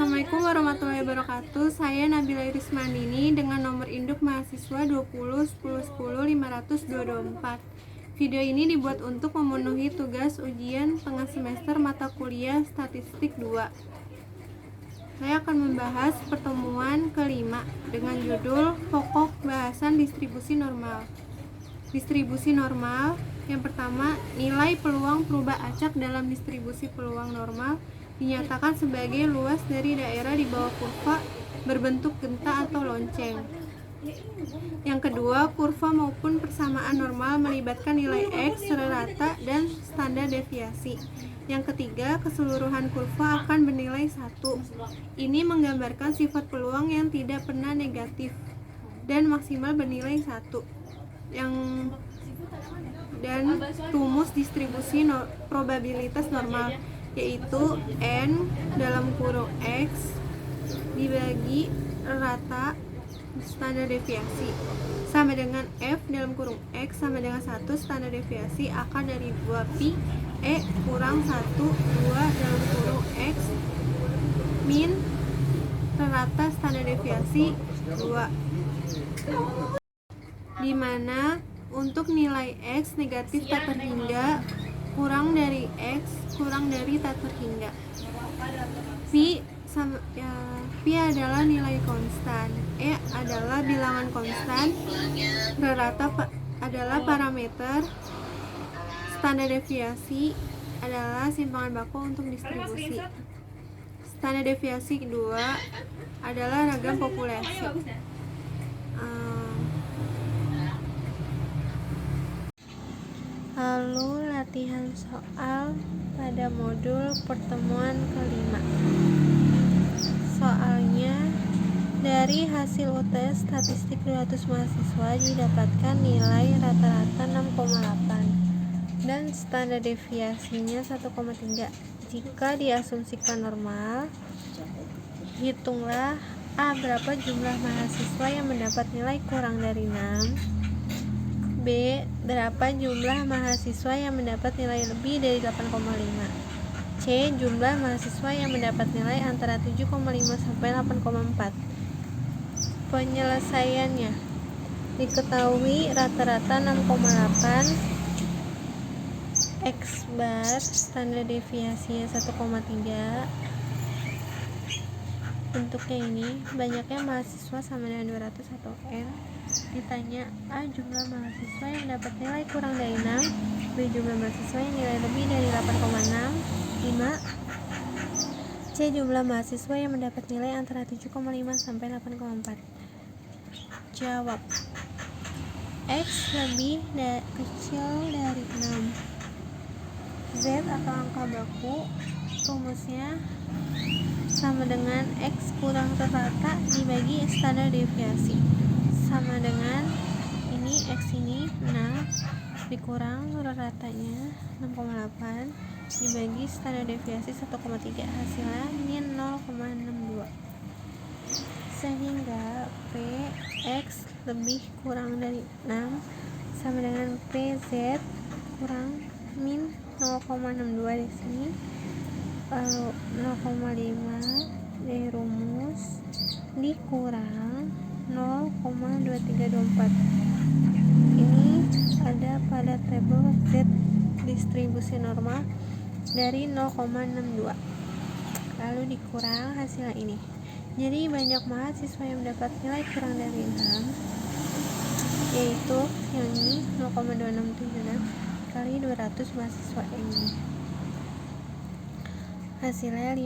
Assalamualaikum warahmatullahi wabarakatuh. Saya Nabila Irismandini dengan nomor induk mahasiswa 20101010 524. Video ini dibuat untuk memenuhi tugas ujian tengah semester mata kuliah Statistik 2. Saya akan membahas pertemuan kelima dengan judul Pokok Bahasan Distribusi Normal. Distribusi normal. Yang pertama, nilai peluang perubah acak dalam distribusi peluang normal dinyatakan sebagai luas dari daerah di bawah kurva berbentuk genta atau lonceng. Yang kedua, kurva maupun persamaan normal melibatkan nilai X, rata dan standar deviasi. Yang ketiga, keseluruhan kurva akan bernilai 1. Ini menggambarkan sifat peluang yang tidak pernah negatif dan maksimal bernilai 1. Dan rumus distribusi probabilitas normal, yaitu N dalam kurung X dibagi rata standar deviasi sama dengan F dalam kurung X sama dengan 1 standar deviasi akar dari 2pi E kurang 1 2 dalam kurung X min rata standar deviasi 2, dimana untuk nilai X negatif tak terhingga kurang dari X kurang dari tak terhingga. Pi adalah nilai konstan, E adalah bilangan konstan, rata adalah parameter, standar deviasi adalah simpangan baku untuk distribusi. Standar deviasi kedua adalah ragam populasi. Lalu latihan soal pada modul pertemuan kelima. Soalnya, dari hasil UTS statistik 200 mahasiswa didapatkan nilai rata-rata 6,8 dan standar deviasinya 1,3. Jika diasumsikan normal, hitunglah A. Berapa jumlah mahasiswa yang mendapat nilai kurang dari 6. B. Berapa jumlah mahasiswa yang mendapat nilai lebih dari 8,5. C. Jumlah mahasiswa yang mendapat nilai antara 7,5 sampai 8,4. Penyelesaiannya diketahui rata-rata 6,8, X bar standar deviasinya 1,3. Bentuknya ini, banyaknya mahasiswa sama dengan 200 atau N. Ditanya A. Jumlah mahasiswa yang dapat nilai kurang dari 6. B. Jumlah mahasiswa yang nilai lebih dari 8,6. 5. C. Jumlah mahasiswa yang mendapat nilai antara 7,5 sampai 8,4. Jawab. X lebih kecil dari 6. Z atau angka baku, rumusnya sama dengan X kurang rata dibagi standar deviasi, sama dengan ini X ini 6 dikurang ratanya 6,8 dibagi standar deviasi 1,3, hasilnya min 0,62. Sehingga Px lebih kurang dari 6 sama dengan Pz kurang min 0,62 di sini, lalu 0,5 dari rumus dikurang 0,2324. Ini ada pada tabel Z distribusi normal dari 0,62, lalu dikurang hasilnya ini. Jadi banyak mahasiswa yang mendapat nilai kurang dari 6, yaitu yang ini 0,2676 kali 200 mahasiswa ini, hasilnya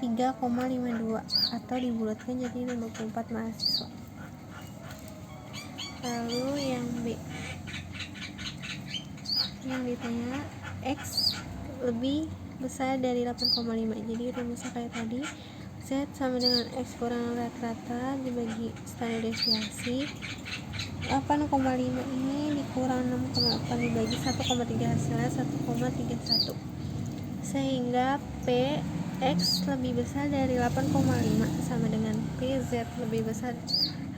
3,52 atau dibulatkan jadi 54 mahasiswa. Lalu yang B, yang ditanya X lebih besar dari 8,5. Jadi rumusnya kayak tadi, Z sama dengan X kurang rata-rata dibagi standar deviasi 8,5 ini dikurang 6,8 dibagi 1,3, hasilnya 1,31. Sehingga Px lebih besar dari 8,5 sama dengan Pz lebih besar,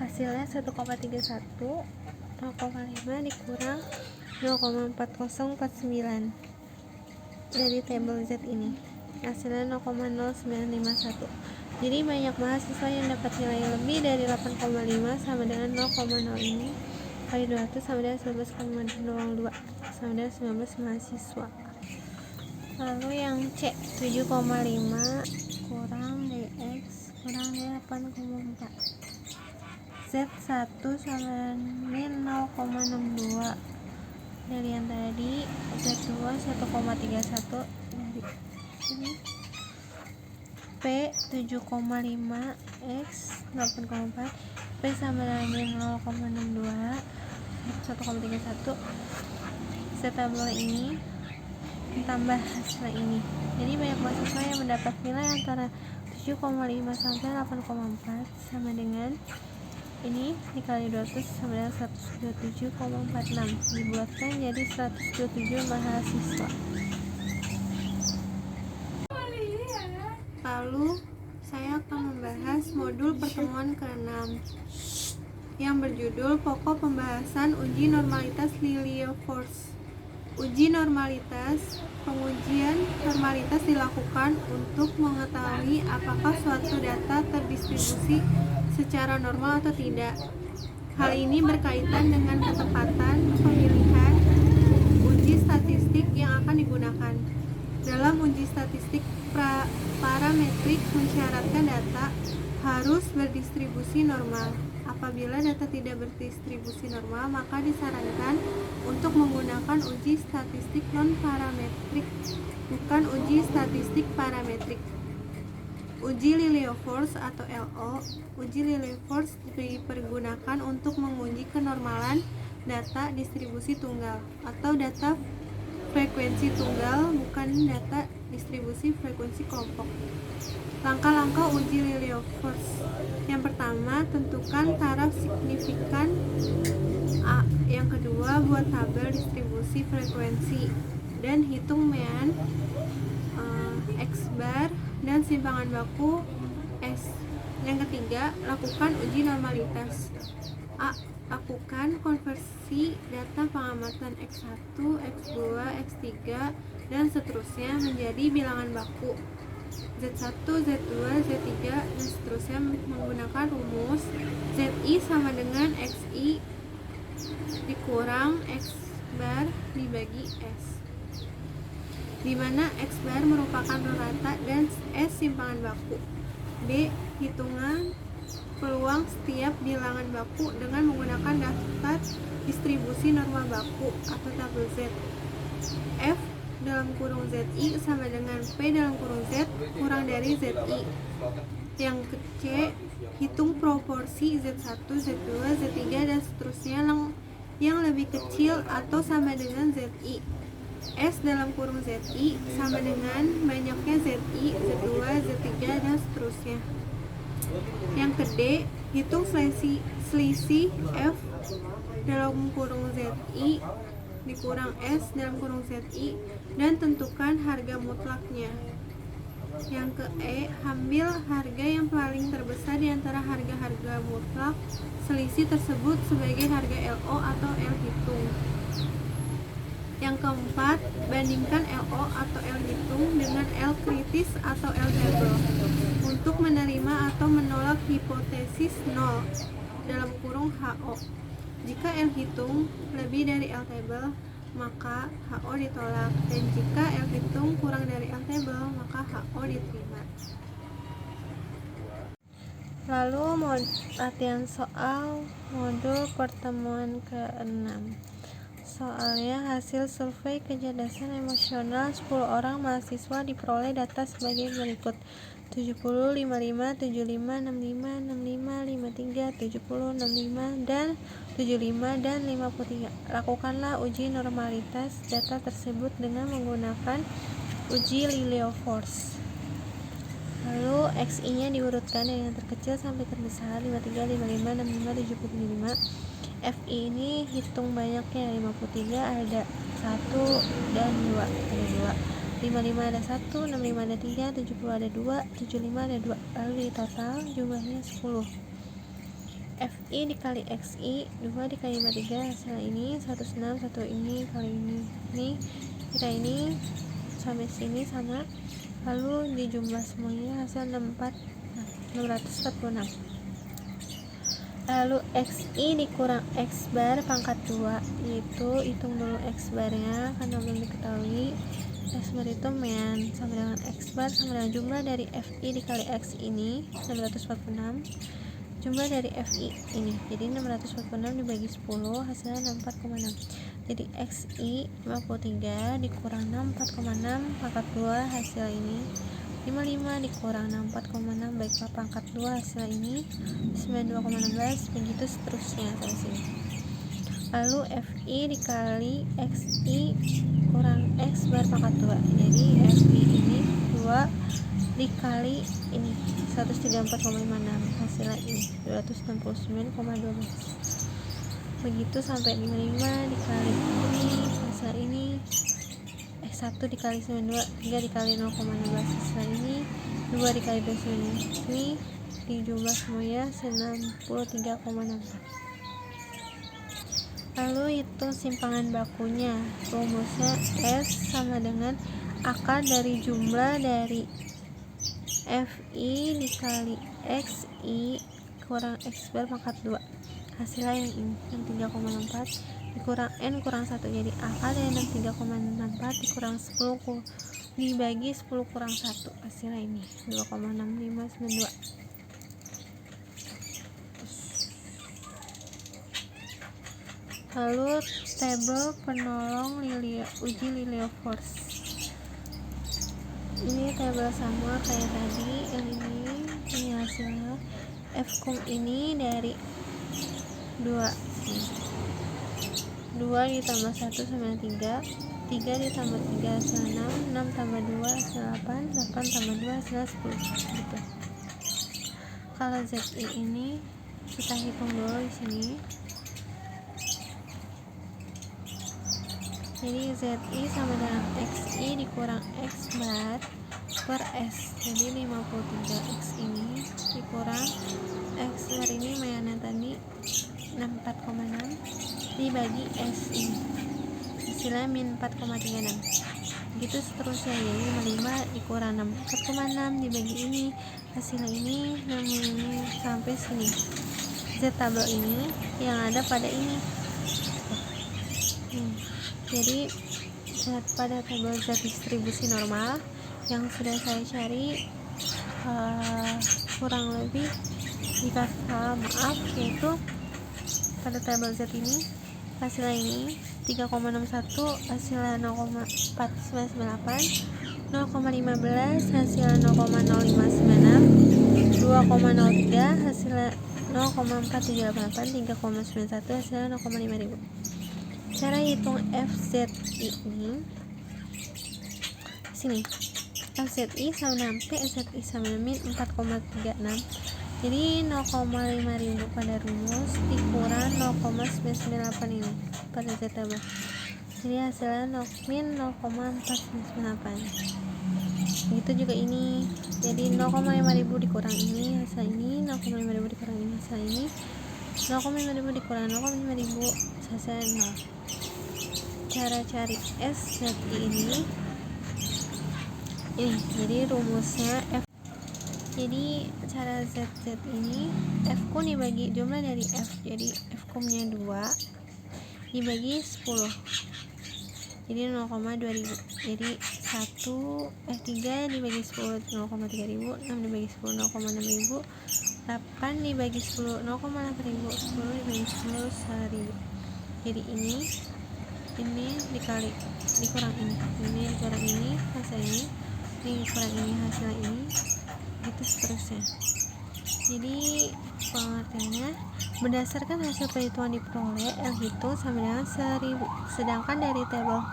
hasilnya 1,31. 0,5 dikurang 0,4049 dari tabel Z ini. hasilnya 0,0951. Jadi banyak mahasiswa yang dapat nilai lebih dari 8,5 sama dengan 0,0 ini kali 200 sama dengan 19,02 sama dengan 19 mahasiswa. Lalu yang C, 7,5 kurang DX kurang D8,4. Z1 sama dengan 0,62 dari yang tadi, Z2 1,31 dari ini, P 7,5 X 8,4, P sama dengan 0,62 1,31, Z tabel ini ditambah hasil ini. Jadi banyak mahasiswa yang mendapat nilai antara 7,5 sampai 8,4 sama dengan ini dikali 200 sama dengan 127,46, dibuatkan jadi 127 mahasiswa. Lalu saya akan membahas modul pertemuan ke-6 yang berjudul Pokok Pembahasan Uji Normalitas Lilliefors. Uji normalitas. Pengujian normalitas dilakukan untuk mengetahui apakah suatu data terdistribusi secara normal atau tidak. Hal ini berkaitan dengan ketepatan pemilihan uji statistik yang akan digunakan. Dalam uji statistik, parametrik mensyaratkan data harus berdistribusi normal. Apabila data tidak berdistribusi normal, maka disarankan untuk menggunakan uji statistik non-parametrik, bukan uji statistik parametrik. Uji Lilliefors atau LO. Uji Lilliefors dipergunakan untuk menguji kenormalan data distribusi tunggal atau data frekuensi tunggal, bukan data distribusi frekuensi kelompok. Langkah-langkah uji Lilliefors. Yang pertama, tentukan taraf signifikan A. Yang kedua, buat tabel distribusi frekuensi dan hitung mean X bar dan simpangan baku S. Yang ketiga, lakukan uji normalitas. A. Lakukan konversi data pengamatan X1, X2, X3, dan seterusnya menjadi bilangan baku Z1, Z2, Z3, dan seterusnya menggunakan rumus ZI sama dengan XI dikurang X bar dibagi S, di mana X bar merupakan rata dan S simpangan baku. B. Hitungan peluang setiap bilangan baku dengan menggunakan daftar distribusi normal baku atau tabel Z. F dalam kurung ZI sama dengan P dalam kurung Z kurang dari ZI. Yang ke C, hitung proporsi Z1, Z2, Z3, dan seterusnya yang lebih kecil atau sama dengan ZI. S dalam kurung ZI sama dengan banyaknya ZI, Z2, Z3, dan seterusnya. Yang ke D, hitung selisih F dalam kurung ZI dikurang S dalam kurung ZI dan tentukan harga mutlaknya. Yang ke E, ambil harga yang paling terbesar di antara harga-harga mutlak selisih tersebut sebagai harga LO atau L hitung. Yang keempat, bandingkan LO atau L hitung dengan L kritis atau L table untuk menerima atau menolak hipotesis 0 dalam kurung HO. Jika L hitung lebih dari L table, maka HO ditolak, dan jika L hitung kurang dari L table, maka HO diterima. Lalu latihan soal modul pertemuan ke-6. Soalnya, hasil survei kecerdasan emosional 10 orang mahasiswa diperoleh data sebagai berikut: 70, 55, 75, 65, 65, 53, 70, 65, dan 75, dan 53. Lakukanlah uji normalitas data tersebut dengan menggunakan uji Lilliefors. Lalu XI-nya diurutkan dari yang terkecil sampai terbesar: 53, 55, 65, 75. FI ini hitung banyaknya, 53 ada 1 dan 2, ada 2. 55 ada 1, 65 ada 3, 70 ada 2, 75 ada 2. Lalu di total jumlahnya 10. FI dikali XI, 2 dikali 53, hasil ini 106, 1 ini kali ini kita ini sampai sini sama. lalu dijumlah semuanya hasil 646. Lalu XI dikurang X bar pangkat 2, yaitu hitung dulu X barnya karena belum diketahui. X bar itu men sama dengan X bar sama dengan jumlah dari FI dikali X ini 646, jumlah dari FI ini, jadi 646 dibagi 10 hasilnya 64,6. Jadi XI 53 dikurang 64,6 pangkat 2 hasil ini 55 dikurang 64,6 baiklah pangkat 2 hasil ini 92,16, begitu seterusnya sampai sini. Lalu FI dikali XI kurang X bar pangkat 2, jadi FI ini 2 dikali ini 134,56, hasilnya ini 269,12, begitu sampai 55 dikali ini hasil ini 1 dikali 92, 3 dikali 0,16 hasil ini 2 dikali 29, ini dijumlah semuanya 93,64. Lalu itu simpangan bakunya, rumusnya S sama dengan akar dari jumlah dari FI dikali XI kurang X bar pangkat 2, hasilnya yang ini, yang 3,64 dikurang N kurang 1, jadi akar dari 63,64 dikurang 10 dibagi 10 kurang 1, hasilnya ini 2,6592. Lalu tabel penolong uji Lilliefors, ini tabel sama kayak tadi, yang ini hasilnya. F kum ini dari 2 ditambah 1 sama 3 ditambah 3 hasil 6 tambah 2 hasil 8 tambah 2 hasil 10 gitu. Kalau ZI ini kita hitung dulu di sini. Jadi ZI sama dengan XI dikurang X bar per S, jadi 53 X ini dikurang X bar ini mana tadi 64,6 dibagi S ini, hasilnya min 4,36, gitu seterusnya. Jadi 55 dikurang 64,6 dibagi ini, hasilnya ini sampai sini. Z tabel ini yang ada pada ini. Jadi pada tabel Z distribusi normal yang sudah saya cari, kurang lebih jika salah maaf, yaitu pada tabel Z ini hasilnya ini 3,61 hasilnya 0,4998, 0,15 hasilnya 0,0596, 2,03 hasilnya 0,4788, 3,91 hasilnya 0,5000. Cara hitung FZI ini sini, FZI sama dengan P, FZI sama dengan min 4,36, jadi 0,5000 pada rumus dikurang 0,998 ini pada Z tabel, jadi hasilnya min 0,498. Begitu juga ini, jadi 0,5000 dikurang ini hasil ini, 0,5000 dikurang ini hasil ini, 0,5000 dikurang 0,5000 hasilnya 0. Cara cari SZI ini jadi rumusnya F. Jadi cara ZZ ini F kum dibagi jumlah dari F, jadi F kumnya 2 dibagi 10, jadi 0,2000, jadi 3 dibagi 10 0,3000, 6 dibagi 10 0,6000, 8 dibagi 10 0,8000, 10 dibagi 10 1000. Jadi ini dikurang ini dikurang ini hasil ini dikurang ini hasil ini, gitu seterusnya. Jadi pengertiannya, berdasarkan hasil perhitungan diperoleh, L hitung sama dengan 1000, sedangkan dari tabel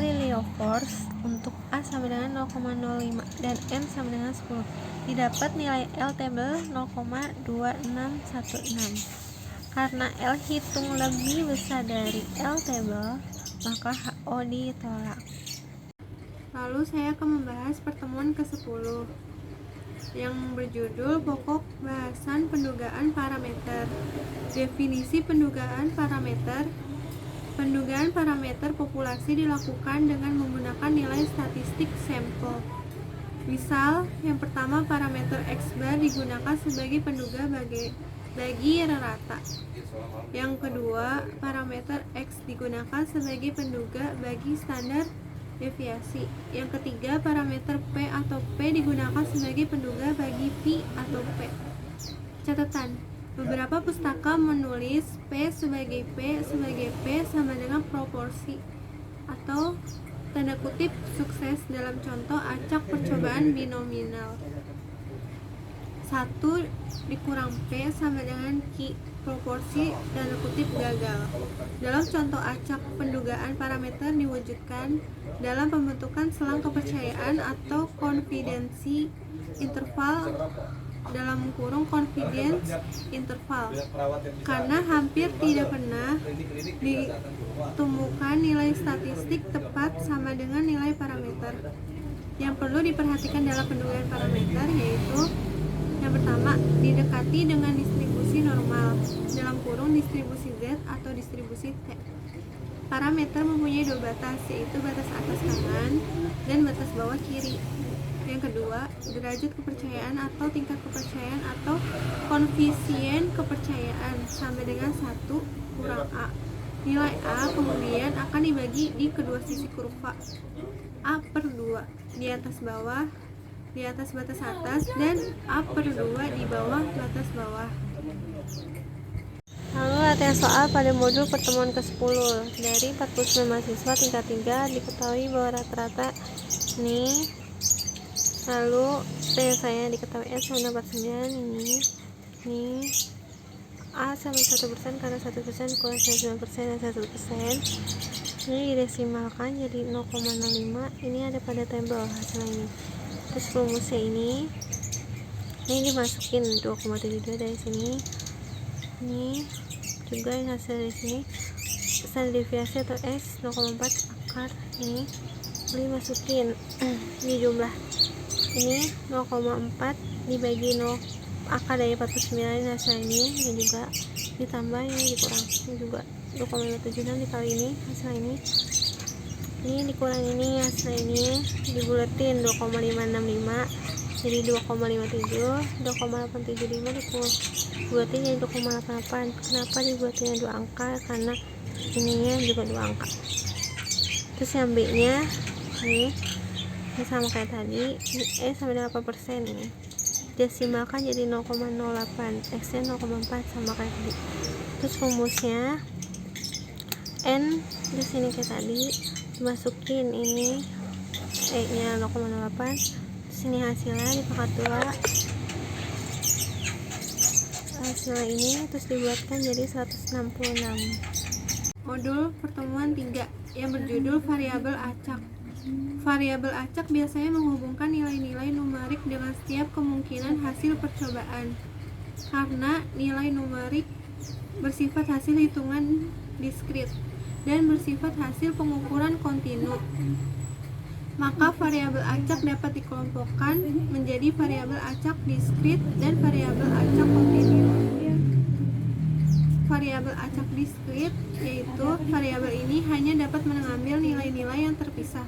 Lilliefors untuk A sama dengan 0,05 dan M sama dengan 10, didapat nilai L tabel 0,2616. Karena L hitung lebih besar dari L tabel, maka HO ditolak. Lalu saya akan membahas pertemuan ke-10 yang berjudul Pokok Bahasan Pendugaan Parameter. Definisi pendugaan parameter Pendugaan parameter populasi dilakukan dengan menggunakan nilai statistik sampel. Misal, yang pertama parameter X bar digunakan sebagai penduga bagi rata. Yang kedua, parameter X digunakan sebagai penduga bagi standar deviasi. Yang ketiga, parameter P atau P digunakan sebagai penduga bagi P atau P. Catatan: beberapa pustaka menulis P sebagai P sama dengan proporsi atau tanda kutip sukses dalam contoh acak percobaan binominal. 1 dikurang P sama dengan Q, proporsi tanda kutip gagal. Dalam contoh acak, pendugaan parameter diwujudkan dalam pembentukan selang kepercayaan atau confidence interval dalam kurung confidence interval, karena hampir tidak pernah ditemukan nilai statistik tepat sama dengan nilai parameter. Yang perlu diperhatikan dalam pendugaan parameter yaitu yang pertama, didekati dengan distribusi normal dalam kurung distribusi Z atau distribusi T. Parameter mempunyai dua batas, yaitu batas atas kanan dan batas bawah kiri. Yang kedua, derajat kepercayaan atau tingkat kepercayaan atau koefisien kepercayaan sama dengan 1 kurang A. Nilai A kemudian akan dibagi di kedua sisi kurva A per 2 di atas batas atas dan A per 2 di bawah batas bawah. Lalu latihan soal pada modul pertemuan ke-10 dari 49 mahasiswa tingkat 3 diketahui bahwa rata-rata ini. Lalu saya diketahui S sama 49 ini A sama 1% karena 1% kurang 9% dan 1%. Ini didesimalkan jadi 0,05. Ini ada pada tabel hasilnya ini. Terus rumusnya ini dimasukin 2,72 dari sini. Ini juga yang hasil dari sini. Standar deviasi atau S 0,4 akar ini dimasukin di jumlah. Ini 0,4 dibagi 0 akar dari 49 hasil ini juga ditambah ini dikurang ini juga 2,576 dikali ini hasil ini dikurang ini hasil ini dibuletin 2,565 jadi 2,57 2,875 dibuletin jadi 2,88. Kenapa dibuletinnya 2 angka? Karena ininya juga 2 angka. Terus yang B nya ini sama kayak tadi, sama dengan 8% ini desimalkan jadi 0,08, X nya 0,4 sama kayak tadi. Terus rumusnya N di sini kayak tadi dimasukin ini E nya 0,08, terus ini hasilnya dipangkat 2 hasilnya ini, terus dibuatkan jadi 166. Modul pertemuan 3 yang berjudul variabel acak. Variabel acak biasanya menghubungkan nilai-nilai numerik dengan setiap kemungkinan hasil percobaan. Karena nilai numerik bersifat hasil hitungan diskrit dan bersifat hasil pengukuran kontinu, maka variabel acak dapat dikelompokkan menjadi variabel acak diskrit dan variabel acak kontinu. Variabel acak diskrit yaitu variabel ini hanya dapat mengambil nilai-nilai yang terpisah.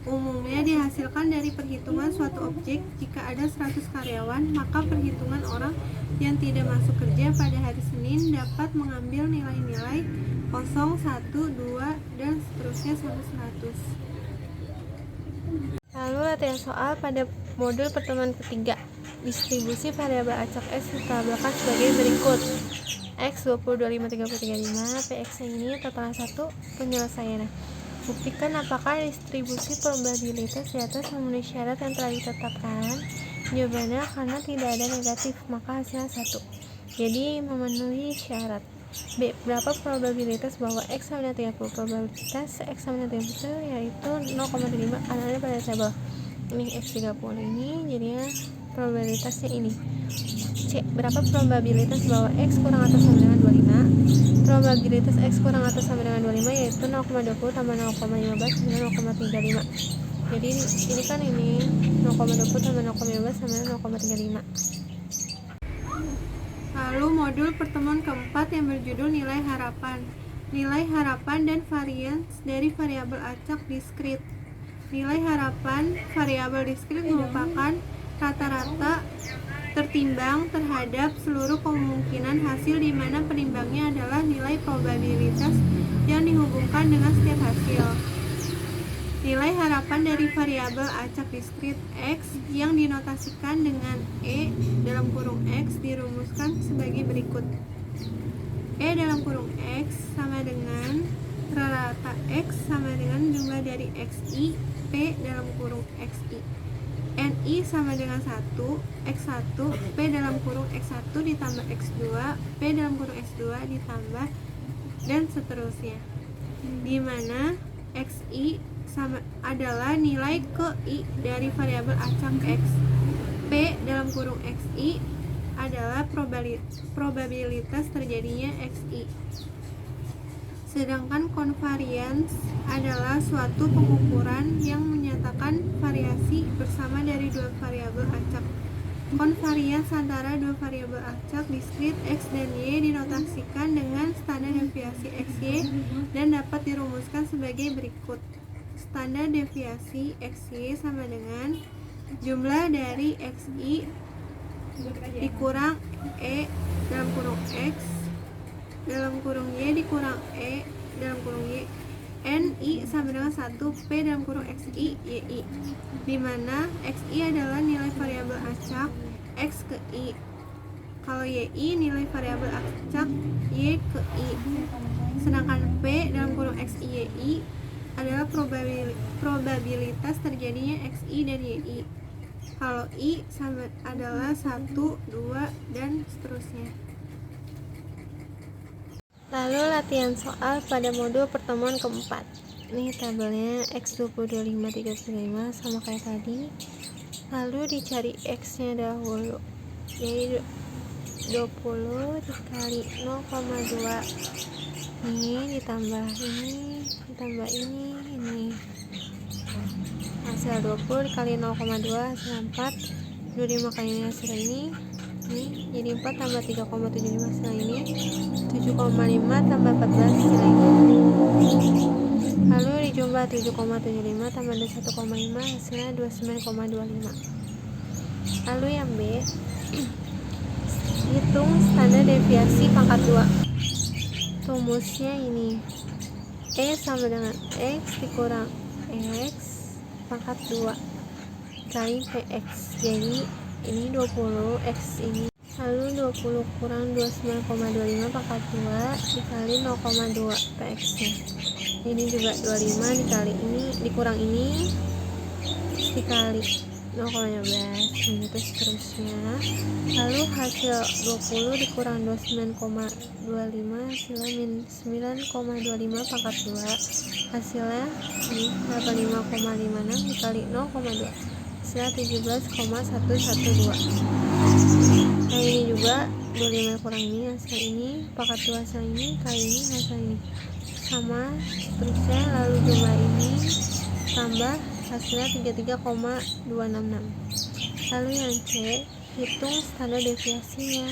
Umumnya dihasilkan dari perhitungan suatu objek. Jika ada 100 karyawan, maka perhitungan orang yang tidak masuk kerja pada hari Senin dapat mengambil nilai-nilai 0, 1, 2, dan seterusnya sampai 100. Lalu latihan soal pada modul pertemuan ketiga. Distribusi variabel acak S ditabelkan sebagai berikut. X 20, 25, 30, 35, PX ini total 1, penyelesaiannya. Buktikan apakah distribusi probabilitas di atas memenuhi syarat yang telah ditetapkan. Jawabannya karena tidak ada negatif, maka hasilnya 1. Jadi memenuhi syarat. B. Berapa probabilitas bahwa X sama dengan 30? Probabilitas X sama dengan 30 yaitu 0,5 karena ada pada tabel. Ini X 30 ini jadinya probabilitasnya ini. C. Berapa probabilitas bahwa X kurang atau sama dengan 25? Probabilitas X kurang atau sama dengan 25 yaitu 0,20 tambah 0,15 sama 0,35. Jadi ini kan ini 0,20 tambah 0,15 sama dengan 0,35. Lalu modul pertemuan keempat yang berjudul nilai harapan. Nilai harapan dan varians dari variabel acak diskrit. Nilai harapan variabel diskrit merupakan rata-rata tertimbang terhadap seluruh kemungkinan hasil di mana penimbangnya adalah nilai probabilitas yang dihubungkan dengan setiap hasil. Nilai harapan dari variabel acak diskrit X yang dinotasikan dengan E dalam kurung X dirumuskan sebagai berikut. E dalam kurung X sama dengan rata-rata X sama dengan jumlah dari XI P dalam kurung XI. NI sama dengan 1, X1, P dalam kurung X1 ditambah X2, P dalam kurung X2 ditambah dan seterusnya. Di mana XI sama adalah nilai ke I dari variabel acak X. P dalam kurung XI adalah probabilitas terjadinya XI. Sedangkan konvarians adalah suatu pengukuran yang menyatakan variasi bersama dari dua variabel acak. Konvarians antara dua variabel acak diskrit X dan Y dinotasikan dengan standar deviasi XY dan dapat dirumuskan sebagai berikut. Standar deviasi XY sama dengan jumlah dari XI dikurang E dalam kurung X dalam kurung Y dikurang E dalam kurung Y. NI sama dengan 1, P dalam kurung XI YI, di mana XI adalah nilai variabel acak X ke I, kalau YI nilai variabel acak Y ke I. Sedangkan P dalam kurung XI YI adalah probabilitas terjadinya XI dan YI, kalau I sama adalah 1, 2, dan seterusnya. Lalu latihan soal pada modul pertemuan keempat. Ini tabelnya X20, 25, 35 sama kayak tadi. Lalu dicari X-nya dahulu. Jadi 20 dikali 0,2. Ini ditambah ini. Hasil 20 dikali 0,2 hasil 4. 25 kali ini hasil ini jadi 4 tambah 3,75 hasil ini, 7,5 tambah 14 hasil ini. Lalu dijumlah 7,75 tambah 1,5 hasilnya 29,25. Lalu yang B, hitung standar deviasi pangkat 2. Rumusnya ini, E sama dengan X dikurang X pangkat 2 kali PX. Jadi ini 20 X ini, lalu 20 kurang 29,25 pangkat 2 dikali 0,2 PX nya. Ini juga 25 dikali ini dikurang ini dikali 0,15 gitu seterusnya. Lalu hasil 20 dikurang 29,25 hasilnya min 9,25 pangkat 2, hasilnya ini 85,56 dikali 0,2 hasilnya 17,112. Nah ini juga 25 kurang ini hasil ini pangkat 2 hasil ini kali ini hasil ini sama seterusnya. Lalu jumlah ini tambah hasilnya 33,266. Lalu yang C, hitung standar deviasinya,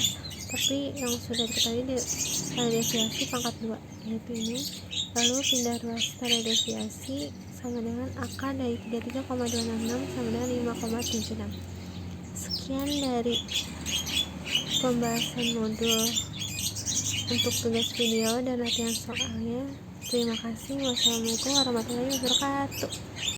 tapi yang sudah diketahui standar deviasi pangkat 2 yaitu ini. Lalu pindah ruas standar deviasi sama dengan akar dari 33,266 sama dengan 5,76. Sekian dari pembahasan modul untuk tugas video dan latihan soalnya. Terima kasih. Wassalamualaikum warahmatullahi wabarakatuh.